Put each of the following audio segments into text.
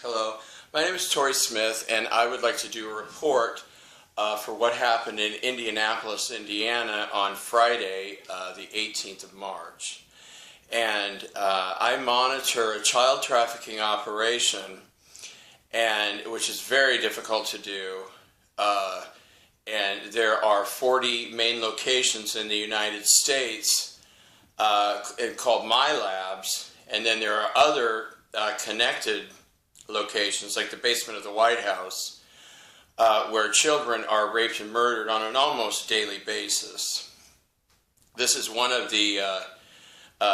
Hello, my name is Tori Smith, and I would like to do a report for what happened in Indianapolis, Indiana on Friday, the 18th of March. And I monitor a child trafficking operation, which is very difficult to do. And there are 40 main locations in the United States called My Labs, and then there are other connected locations like the basement of the White House where children are raped and murdered on an almost daily basis. This is one of the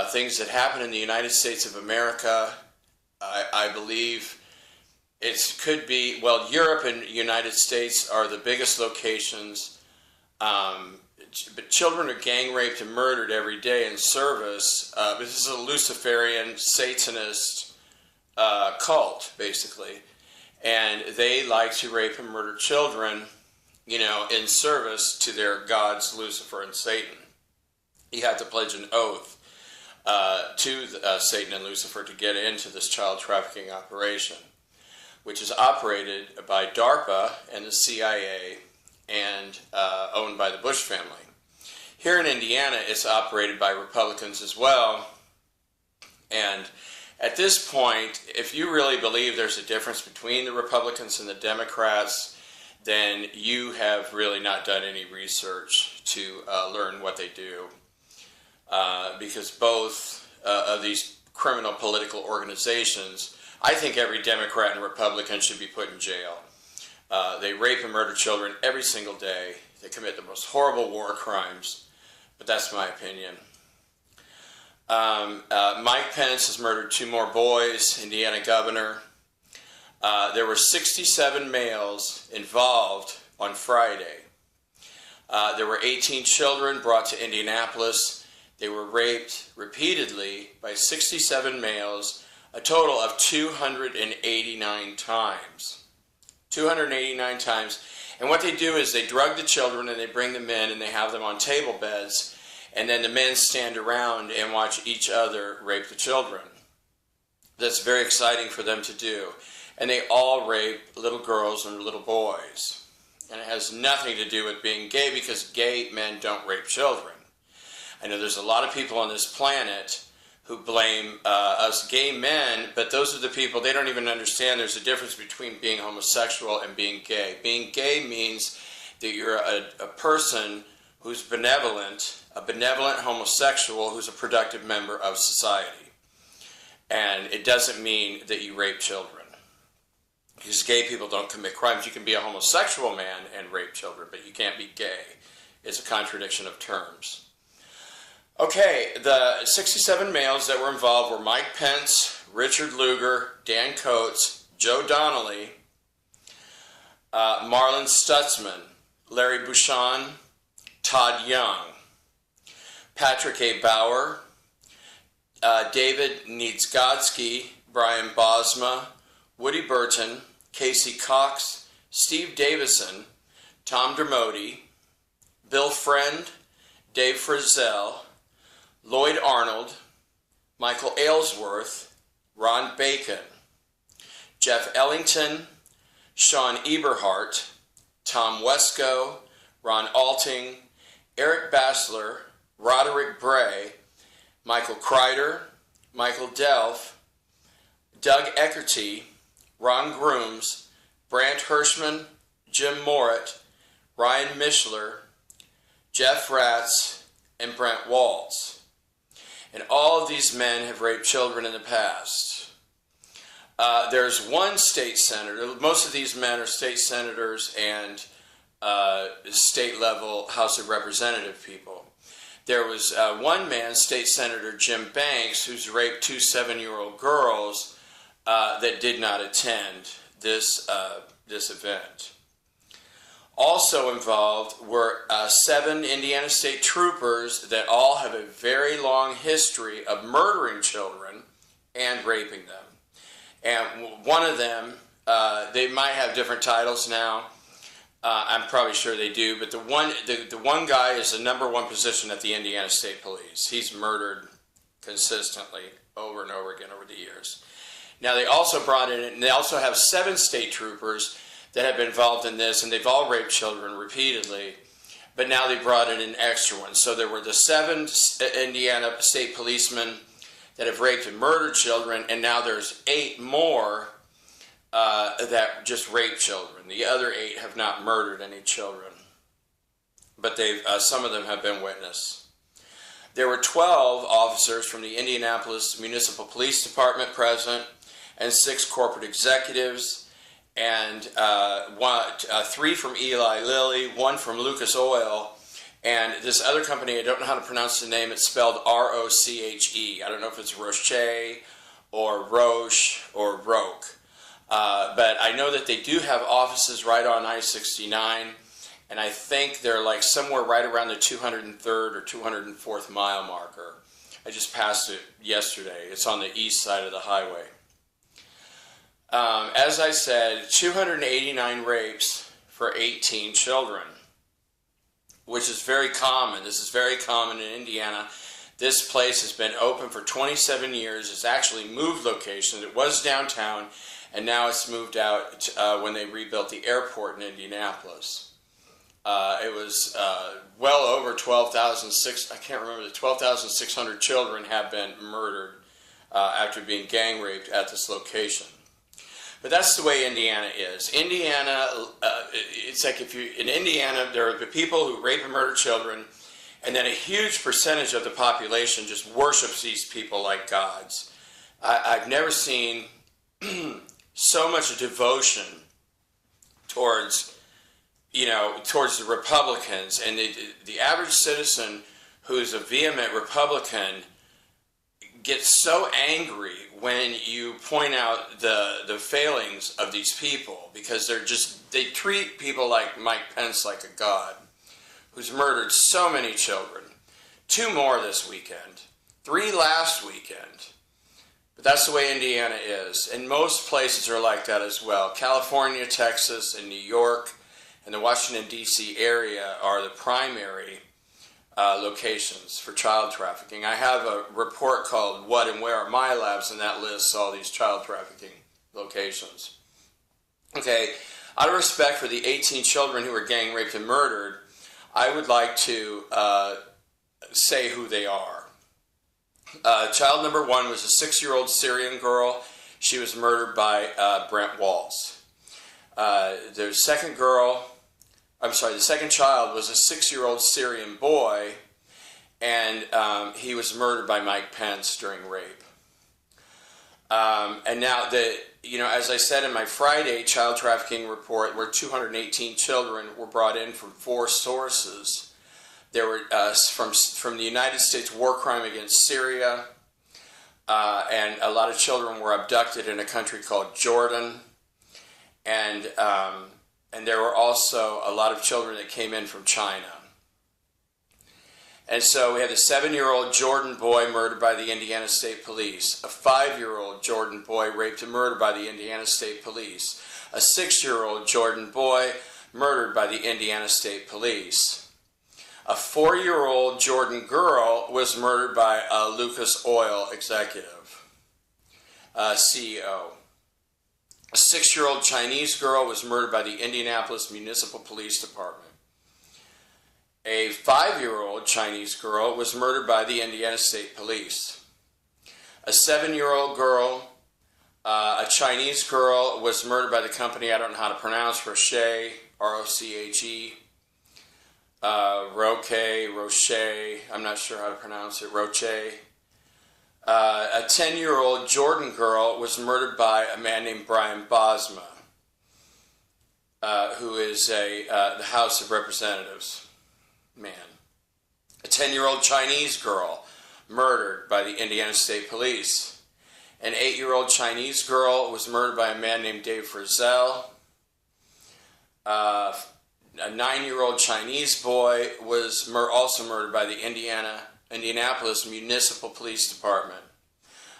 things that happen in the United States of America. I believe it could be, well, Europe and the United States are the biggest locations, but children are gang raped and murdered every day in service. This is a Luciferian Satanist cult, basically, and they like to rape and murder children, you know, in service to their gods Lucifer and Satan. You have to pledge an oath to Satan and Lucifer to get into this child trafficking operation, which is operated by DARPA and the CIA and owned by the Bush family. Here in Indiana, it's operated by Republicans as well, and at this point, if you really believe there's a difference between the Republicans and the Democrats, then you have really not done any research to learn what they do, because both of these criminal political organizations, I think every Democrat and Republican should be put in jail. They rape and murder children every single day. They commit the most horrible war crimes, but that's my opinion. Mike Pence has murdered 2 more boys, Indiana governor. There were 67 males involved on Friday. There were 18 children brought to Indianapolis. They were raped repeatedly by 67 males, a total of 289 times. 289 times. And what they do is they drug the children and they bring them in and they have them on table beds. And then the men stand around and watch each other rape the children. That's very exciting for them to do. And they all rape little girls and little boys. And it has nothing to do with being gay, because gay men don't rape children. I know there's a lot of people on this planet who blame us gay men, but those are the people, they don't even understand there's a difference between being homosexual and being gay. Being gay means that you're a person who's benevolent, a benevolent homosexual who's a productive member of society. And it doesn't mean that you rape children, because gay people don't commit crimes. You can be a homosexual man and rape children, but you can't be gay. It's a contradiction of terms. Okay, the 67 males that were involved were Mike Pence, Richard Lugar, Dan Coates, Joe Donnelly, Marlin Stutzman, Larry Buchon, Todd Young, Patrick A. Bauer, David Neizgodski, Brian Bosma, Woody Burton, Casey Cox, Steve Davisson, Tom Dermody, Bill Friend, Dave Frizzell, Lloyd Arnold, Michael Aylesworth, Ron Bacon, Jeff Ellington, Sean Eberhart, Tom Wesco, Ron Alting, Eric Bassler, Roderick Bray, Michael Crider, Michael Delph, Doug Eckerty, Ron Grooms, Brandt Hershman, Jim Morritt, Ryan Mishler, Jeff Ratz, and Brent Waltz. And all of these men have raped children in the past. There's one state senator. Most of these men are state senators and state-level House of Representative people. There was one man, State Senator Jim Banks, who's raped 2 7-year-old girls that did not attend this event. Also involved were 7 Indiana State troopers that all have a very long history of murdering children and raping them. And one of them, they might have different titles now. I'm probably sure they do, but the one guy is the #1 position at the Indiana State Police. He's murdered consistently over and over again over the years. Now they also brought in, and they also have 7 state troopers that have been involved in this, and they've all raped children repeatedly. But now they brought in an extra one. So there were the 7 Indiana state policemen that have raped and murdered children, and now there's 8 more that just rape children. The other 8 have not murdered any children, but some of them have been witness. There were 12 officers from the Indianapolis Municipal Police Department present, and 6 corporate executives, and 3 from Eli Lilly, 1 from Lucas Oil, and this other company, I don't know how to pronounce the name, it's spelled R-O-C-H-E. I don't know if it's ROCHE or ROCHE or ROCHE. But I know that they do have offices right on I-69, and I think they're like somewhere right around the 203rd or 204th mile marker. I just passed it yesterday. It's on the east side of the highway. As I said, 289 rapes for 18 children, which is very common. This is very common in Indiana. This place has been open for 27 years. It's actually moved location. It was downtown, and now it's moved out when they rebuilt the airport in Indianapolis. It was well over 12,600 children have been murdered after being gang raped at this location. But that's the way Indiana is. Indiana, it's like in Indiana, there are the people who rape and murder children, and then a huge percentage of the population just worships these people like gods. I've never seen so much devotion towards the Republicans, and the average citizen who's a vehement Republican gets so angry when you point out the failings of these people, because they treat people like Mike Pence like a god, who's murdered so many children. 2 more this weekend, 3 last weekend. But that's the way Indiana is, and most places are like that as well. California, Texas, and New York, and the Washington, D.C. area are the primary locations for child trafficking. I have a report called What and Where Are My Labs, and that lists all these child trafficking locations. Okay, out of respect for the 18 children who were gang raped and murdered, I would like to say who they are. Child number 1 was a 6-year-old Syrian girl. She was murdered by Brent Waltz. The second child was a 6-year-old Syrian boy, and he was murdered by Mike Pence during rape. And now, as I said in my Friday child trafficking report, where 218 children were brought in from 4 sources. There were from the United States War Crime Against Syria, and a lot of children were abducted in a country called Jordan, and there were also a lot of children that came in from China. And so we had a 7-year-old Jordan boy murdered by the Indiana State Police, a 5-year-old Jordan boy raped and murdered by the Indiana State Police, a 6-year-old Jordan boy murdered by the Indiana State Police. A 4-year-old Jordan girl was murdered by a Lucas Oil executive, CEO. A 6-year-old Chinese girl was murdered by the Indianapolis Municipal Police Department. A 5-year-old Chinese girl was murdered by the Indiana State Police. A 7-year-old girl, a Chinese girl, was murdered by the company I don't know how to pronounce, ROCHE, R-O-C-H-E, ROCHE, I'm not sure how to pronounce it, ROCHE. A 10-year-old Jordan girl was murdered by a man named Brian Bosma, who is the House of Representatives man. A 10-year-old Chinese girl murdered by the Indiana State Police. An 8-year-old Chinese girl was murdered by a man named Dave Frizzell. A 9-year-old Chinese boy was also murdered by the Indianapolis Municipal Police Department.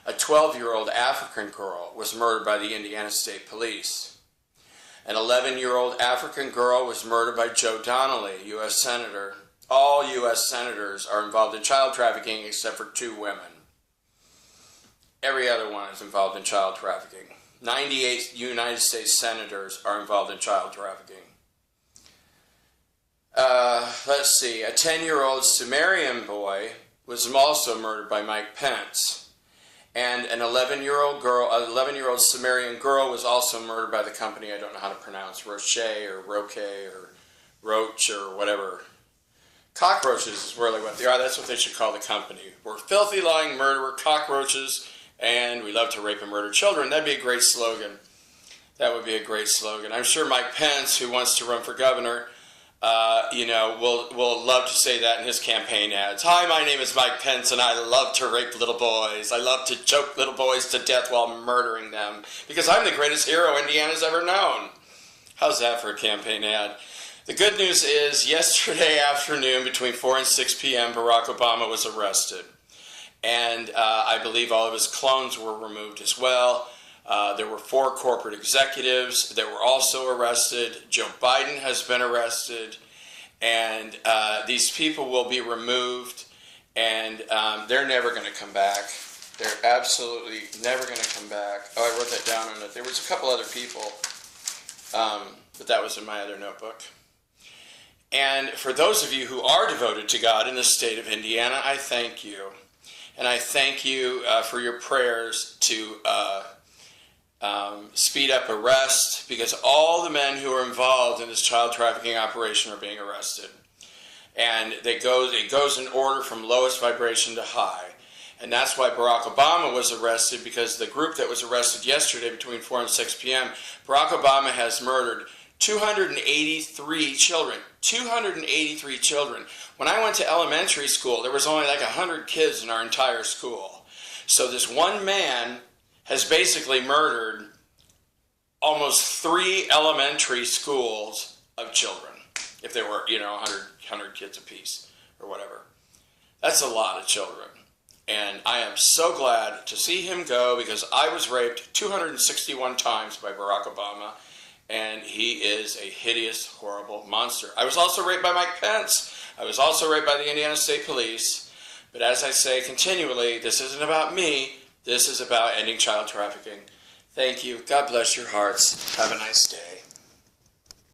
A 12-year-old African girl was murdered by the Indiana State Police. An 11-year-old African girl was murdered by Joe Donnelly, U.S. Senator. All U.S. senators are involved in child trafficking except for 2 women. every other one is involved in child trafficking. 98 United States senators are involved in child trafficking. Let's see, a 10-year-old Sumerian boy was also murdered by Mike Pence. And an 11-year-old Sumerian girl was also murdered by the company, I don't know how to pronounce, ROCHE or ROCHE or ROCHE or whatever. Cockroaches is really what they are. That's what they should call the company. We're filthy, lying murderer, cockroaches, and we love to rape and murder children. That'd be a great slogan. That would be a great slogan. I'm sure Mike Pence, who wants to run for governor, will love to say that in his campaign ads. Hi, my name is Mike Pence, and I love to rape little boys. I love to choke little boys to death while murdering them, because I'm the greatest hero Indiana's ever known. How's that for a campaign ad? The good news is, yesterday afternoon, between 4 and 6 p.m., Barack Obama was arrested. And I believe all of his clones were removed as well. There were 4 corporate executives that were also arrested. Joe Biden has been arrested. And these people will be removed, and they're never going to come back. They're absolutely never going to come back. Oh, I wrote that down on it. There was a couple other people, but that was in my other notebook. And for those of you who are devoted to God in the state of Indiana, I thank you. And I thank you for your prayers to speed up arrest, because all the men who are involved in this child trafficking operation are being arrested. And it goes in order from lowest vibration to high. And that's why Barack Obama was arrested, because the group that was arrested yesterday between 4 and 6 p.m., Barack Obama has murdered 283 children. 283 children. When I went to elementary school, there was only like 100 kids in our entire school. So this one man has basically murdered almost 3 elementary schools of children, if there were, 100 kids apiece or whatever. That's a lot of children. And I am so glad to see him go, because I was raped 261 times by Barack Obama, and he is a hideous, horrible monster. I was also raped by Mike Pence. I was also raped by the Indiana State Police. But as I say continually, this isn't about me. This is about ending child trafficking. Thank you. God bless your hearts. Have a nice day.